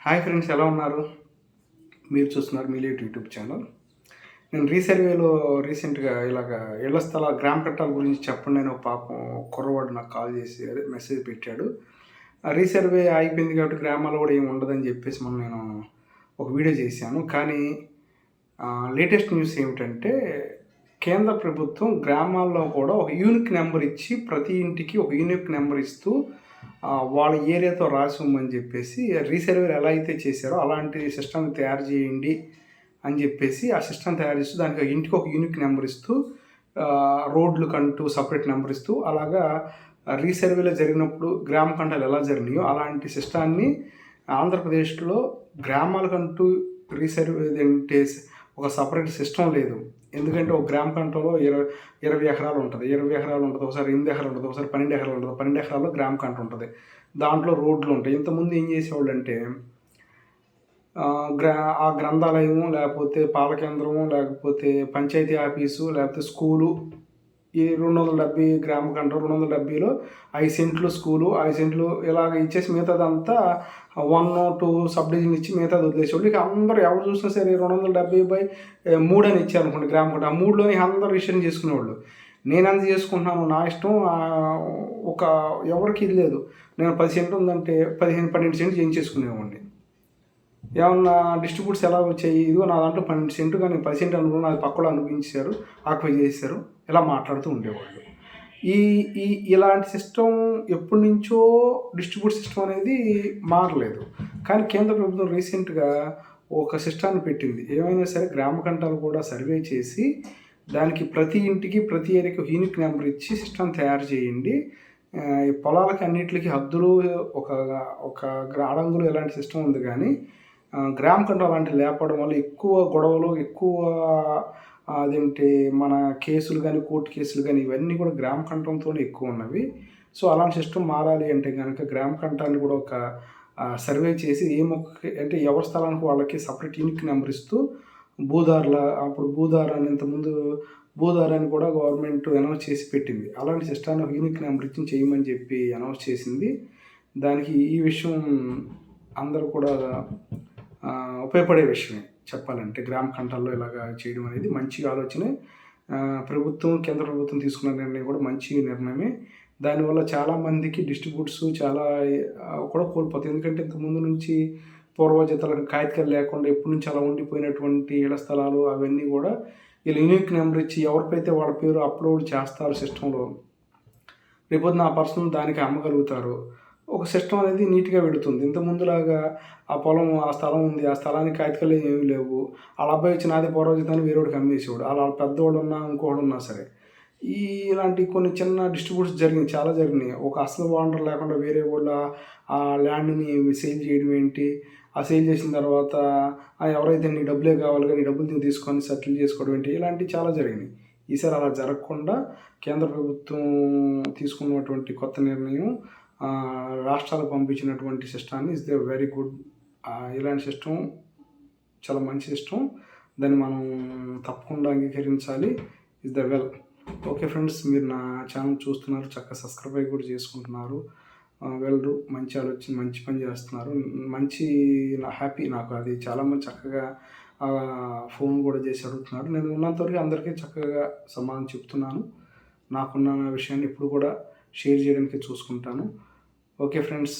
Hi friends, ఎలా ఉన్నారు? మీరు చూస్తున్నారు మీలేట్ యూట్యూబ్ ఛానల్. నేను రీసర్వేలో రీసెంట్గా ఇలాగ ఇళ్ల స్థల గ్రామ కట్టాల గురించి చెప్పండి అని ఒక పాపం కుర్రవాడు నాకు కాల్ చేసి అదే మెసేజ్ పెట్టాడు. రీసర్వే అయిపోయింది కాబట్టి గ్రామాల్లో కూడా ఏమి ఉండదని చెప్పేసి మొన్న నేను ఒక వీడియో చేశాను. కానీ లేటెస్ట్ న్యూస్ ఏమిటంటే కేంద్ర ప్రభుత్వం గ్రామాల్లో కూడా ఒక యూనిక్ నెంబర్ ఇచ్చి ప్రతి ఇంటికి ఒక యూనిక్ నెంబర్ ఇస్తూ వాళ్ళ ఏరియాతో రాసి ఇవ్వమని చెప్పేసి రీసర్వేలు ఎలా అయితే చేశారో అలాంటి సిస్టమ్ తయారు చేయండి అని చెప్పేసి ఆ సిస్టమ్ తయారు చేస్తూ దానికి ఇంటికి ఒక యూనిక్ నెంబర్ ఇస్తూ రోడ్లకంటూ సపరేట్ నెంబర్ ఇస్తూ అలాగా రీసర్వేలో జరిగినప్పుడు గ్రామ కంటాలు ఎలా జరిగినాయో అలాంటి సిస్టాన్ని ఆంధ్రప్రదేశ్లో గ్రామాలకంటూ రీసర్వే అంటే ఒక సపరేట్ సిస్టమ్ లేదు. ఎందుకంటే ఒక గ్రామ కంటంలో 20 ఎకరాలు ఉంటుంది, 20 ఎకరాలు ఉంటుంది, ఒకసారి 8 ఎకరాలు ఉంటుంది, ఒకసారి 12 ఎకరాలు ఉంటుంది, 12 ఎకరాల్లో గ్రామ కంట ఉంటుంది. దాంట్లో రోడ్లు ఉంటాయి. ఇంతకుముందు ఏం చేసేవాళ్ళు అంటే ఆ గ్రంథాలయము లేకపోతే పాలకేంద్రము లేకపోతే పంచాయతీ ఆఫీసు లేకపోతే స్కూలు ఈ 270 గ్రామ కంట 270లో 5 సెంట్లు స్కూలు 5 సెంట్లు ఇలాగ ఇచ్చేసి మిగతాదంతా 1-2 సబ్ డివిజన్ ఇచ్చి మిగతాది వదిలేసేవాళ్ళు. ఇక అందరూ ఎవరు చూసినా సరే 270/3 అని ఇచ్చారనుకోండి గ్రామ కంట, ఆ 3లోని అందరూ విషయం చేసుకునేవాళ్ళు. నేను ఎంత చేసుకుంటున్నాను నా ఇష్టం, ఒక ఎవరికి ఇది లేదు. నేను 10 సెంట్లు ఉందంటే 15-12 సెంట్లు చేయించేసుకునేవాడిని. ఏమన్నా డిస్ట్రిబ్యూట్స్ ఎలా వచ్చాయి, ఇదిగో నా దాంట్లో 12 సెంట్లు కానీ 10 సెంట్లు అనుకున్నా అది పక్కలో అనిపించారు, ఆక్యుపై చేశారు, ఇలా మాట్లాడుతూ ఉండేవాళ్ళు. ఈ ఈ ఇలాంటి సిస్టమ్ ఎప్పటి నుంచో డిస్ట్రిబ్యూట్ సిస్టమ్ అనేది మారలేదు. కానీ కేంద్ర ప్రభుత్వం రీసెంట్గా ఒక సిస్టాన్ని పెట్టింది. ఏమైనా సరే గ్రామ కంటాలు కూడా సర్వే చేసి దానికి ప్రతి ఇంటికి ప్రతి ఏరియాకి యూనిక్ నెంబర్ ఇచ్చి సిస్టమ్ తయారు చేయండి. పొలాలకి అన్నిటికి హద్దులు ఒక ఒక అడంగులు ఎలాంటి సిస్టమ్ ఉంది. కానీ గ్రామ కంట అలాంటివి లేకపోవడం వల్ల ఎక్కువ గొడవలు, ఎక్కువ అదేంటి మన కేసులు కానీ కోర్టు కేసులు కానీ ఇవన్నీ కూడా గ్రామ కంఠంతోనే ఎక్కువ ఉన్నవి. సో అలాంటి సిస్టమ్ మారాలి అంటే కనుక గ్రామ కంఠాన్ని కూడా ఒక సర్వే చేసి అంటే ఎవరి స్థలానికి వాళ్ళకి సపరేట్ యూనిక్ నెంబర్ ఇస్తూ అప్పుడు భూదార్ అని ఇంతకుముందు భూదార్ అని కూడా గవర్నమెంట్ అనౌన్స్ చేసి పెట్టింది. అలాంటి సిస్టాన్ని ఒక యూనిక్ నెంబర్ ఇచ్చి చేయమని చెప్పి అనౌన్స్ చేసింది. దానికి ఈ విషయం అందరూ కూడా ఉపయోగపడే విషయమే చెప్పాలంటే. గ్రామ కంటాల్లో ఇలాగా చేయడం అనేది మంచి ఆలోచనే. కేంద్ర ప్రభుత్వం తీసుకున్న నిర్ణయం కూడా మంచి నిర్ణయమే. దానివల్ల చాలామందికి డిస్ట్రిబ్యూట్స్ చాలా కూడా కోల్పోతాయి. ఎందుకంటే ఇంతకుముందు నుంచి పూర్వజతలకు కాగితాలు లేకుండా ఎప్పటి నుంచి అలా ఉండిపోయినటువంటి ఇళ్ల స్థలాలు అవన్నీ కూడా వీళ్ళు యూనిక్ నెంబర్ ఇచ్చి ఎవరికైతే వాళ్ళ పేరు అప్లోడ్ చేస్తారు సిస్టంలో, రేపొద్దున ఆ పర్సన్ దానికి అమ్మగలుగుతారు. ఒక సిస్టమ్ అనేది నీట్గా వెళుతుంది. ఇంతకుముందులాగా ఆ పొలం ఆ స్థలం ఉంది, ఆ స్థలానికి కాగితాలు ఏమీ లేవు, వాళ్ళ అబ్బాయి వచ్చి నాది పూర్వజితాన్ని వేరేవాడికి అమ్మేసేవాడు. అలా పెద్దవాడు ఉన్నా ఇంకోడు ఉన్నా సరే ఇలాంటి కొన్ని చిన్న డిస్ట్రిబ్యూట్స్ చాలా జరిగినాయి. ఒక అసలు ఓనర్ లేకుండా వేరే వాళ్ళ ఆ ల్యాండ్ని సేల్ చేయడం ఏంటి, ఆ సేల్ చేసిన తర్వాత ఎవరైతే నీ డబ్బులే కావాలి కానీ డబ్బులు తీసుకొని సెటిల్ చేసుకోవడం ఏంటి, ఇలాంటివి చాలా జరిగినాయి. ఈసారి అలా జరగకుండా కేంద్ర ప్రభుత్వం తీసుకున్నటువంటి కొత్త నిర్ణయం, రాష్ట్రాలకు పంపించినటువంటి సిస్టాన్ని ఇస్ ద వెరీ గుడ్. ఇలాంటి సిస్టమ్ చాలా మంచి సిస్టమ్. దాన్ని మనం తప్పకుండా అంగీకరించాలి. Is the well. Okay friends, మీరు నా ఛానల్ చూస్తున్నారు, చక్కగా సబ్స్క్రైబ్ కూడా చేసుకుంటున్నారు. వెల్, మంచి ఆలోచన, మంచి పని చేస్తున్నారు. హ్యాపీ నాకు. అది చాలామంది చక్కగా ఫోన్ కూడా చేసి అడుగుతున్నారు. నేను ఉన్నంతవరకు అందరికీ చక్కగా సమాధానం చెప్తున్నాను. నాకున్న విషయాన్ని ఇప్పుడు కూడా షేర్ చేయడానికి చూసుకుంటాను. Okay friends.